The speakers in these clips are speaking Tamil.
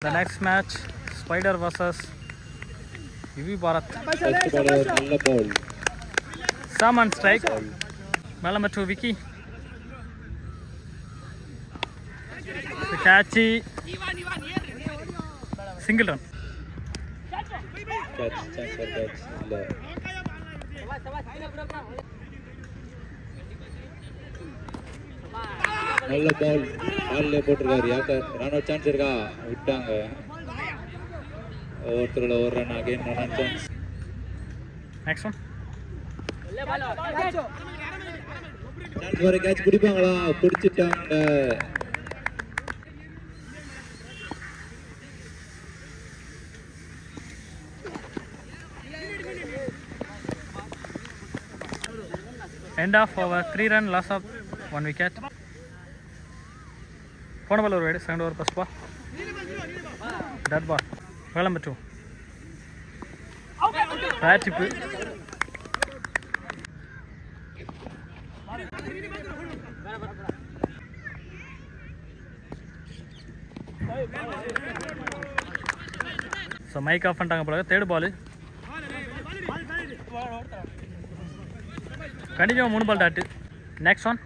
The next match, Spider versus UV Bharat. Sam on strike. Number 2, Vicky. The catchy. Single run. Catch, chance for catch. நல்ல பால் பால்ல போட்டுருக்காரு யாக்கர் ரன் அவுட் சான்ஸ் இருக்கா விட்டாங்க ஒருத்தரோட ஒரு run again run chance next one chance வர கேட்ச் பிடிப்பாங்களா பிடிச்சிட்டாங்க end of over 3 run loss of 1 wicket. Phone ball over, second over first ball. That ball. Ball number 2. Right tip. So mic off பண்ணிட்டாங்க போல. Third ball. கண்டிப்பா 3 ball dot. Next one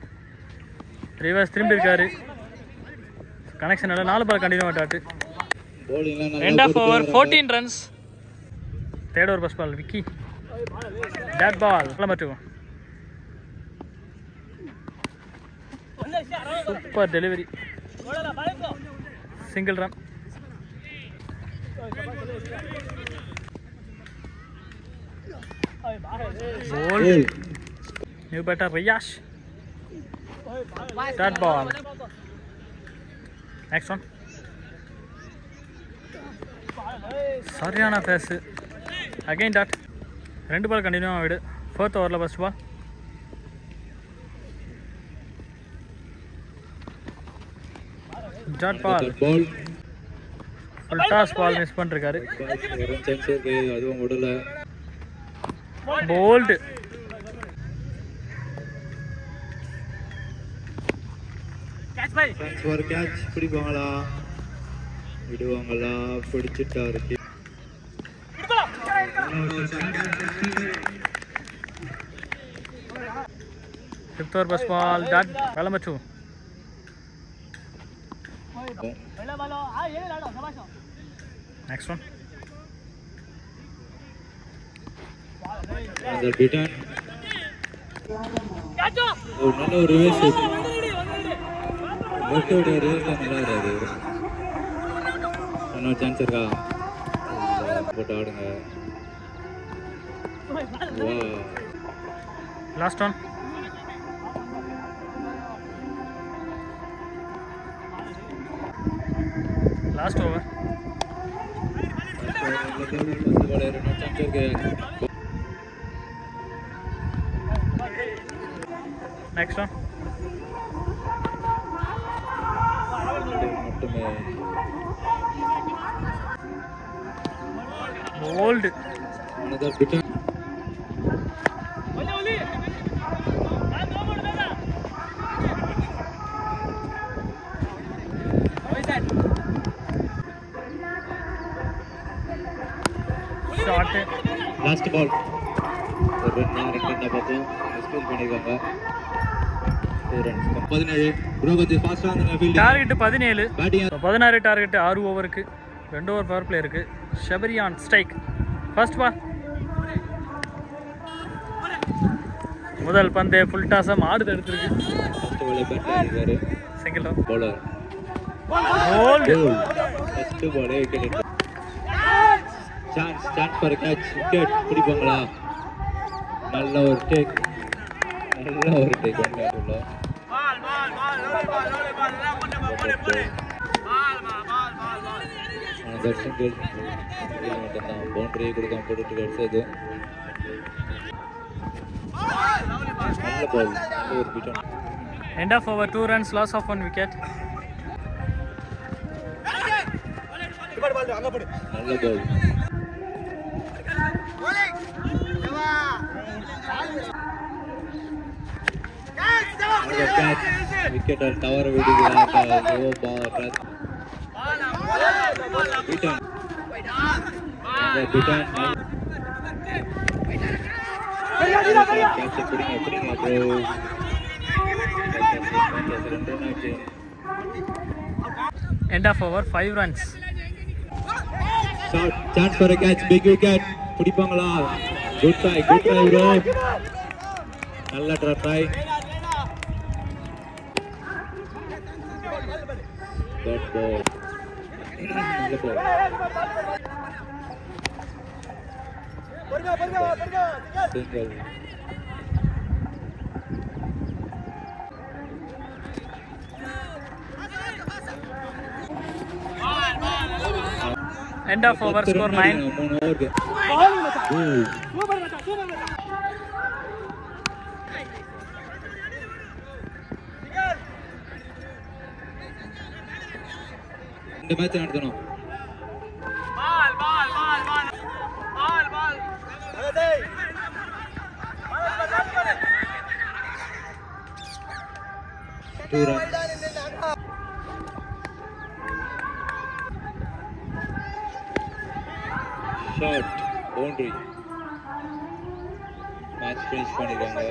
reverse திரும்பி இருக்காரு கனெக்ஷன் இல்ல 4 ball continue dot. End of over 14 runs. Third over first ball விக்கி. Dot ball number 2. Super delivery. Single run. Ball. New batter Riyash. That ball. Next one. Saryana pass. Again that. Rendu ball continue avidu. Fourth over la first ball. That ball. Full toss ball miss பண்ணிருக்காரு. ஒரு சான்ஸ் இருக்கு அதுவும் ஓடல. Bold. Catch by. Thanks for catch. பிடிப்பாங்களா விடுவாங்களா பிடிச்சிட்டாரு. Fifth over first ball. That ball number 2. Next one. Another beaten. Oh, நல்ல ஒரு ரிவர்ஸ். லெஃப்ட் ரிவர்ஸ் நல்லா இருக்கு. இன்னொரு சான்ஸ் இருக்கா? போட்டு ஆடுங்க. Wow. Last one. Last over. Next one. Bold. Another beaten. Shot. Last ball. ஒரு ரன் ரெண்டு பார்த்தோம் ஸ்கோர் பண்ணிருக்காங்க. 4 runs. 17 ப்ரோ கொஞ்சம் ஃபாஸ்டா வந்து ஃபீல்டிங். டார்கெட் 17. 16 டார்கெட் 6 ஓவருக்கு 2 ஓவர் பவர் பிளே இருக்கு. ஷபரியான் ஸ்ட்ரைக். First ball. முதல் பந்து ஃபுல் டாஸ் மாடு எடுத்துருக்கு. ஃபர்ஸ்ட் பால் பேட் பண்ணிருக்காரு. Single run. Bowler. Boult. First ball wicket. Chance for catch. Wicket பிடிப்பாங்களா? நல்ல ஒரு டேக். நல்ல ஒரு டேக் பண்ணாருல. பால் அந்த சிங்கிள் மட்டும்தான் பவுண்டரி கொடுக்காம போட்டுட்டு கிடைச்சது. நல்ல பால். ஒரு Pittan. End of over 2 runs loss of 1 wicket. நல்ல பால். Wicket tower video Beaten. Beaten. Catch putting a bro. End of over, 5 runs. Shot, chance for a catch, big wicket. Pudipangala. Good try, bro. Nalla try. Good ball. Nalla ball. Single. End of over, score 9. இந்த மேட்ச் நடத்தணும். Shot, boundary. Match finish பண்ணிருக்காங்க.